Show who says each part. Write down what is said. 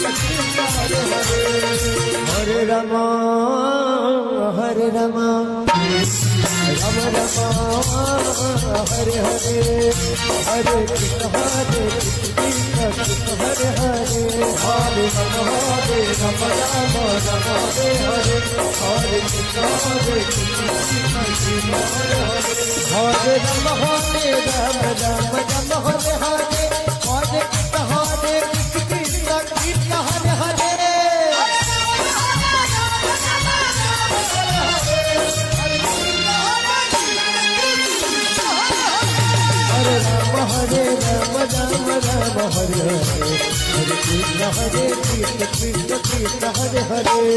Speaker 1: Hare Ram Hare Ram Ram Ram Hare Hare Hare Krishna Hare Krishna Hare Hare Hare Ram Ram Ram Hare Hare Hare Krishna Hare Krishna Hare Hare Ram Hare Ram Ram Ram Hare Hare Hare Krishna Hare Krishna Krishna Hare Hare Hare Ram Ram Ram Hare Hare Hare Krishna Krishna Krishna Hare Hare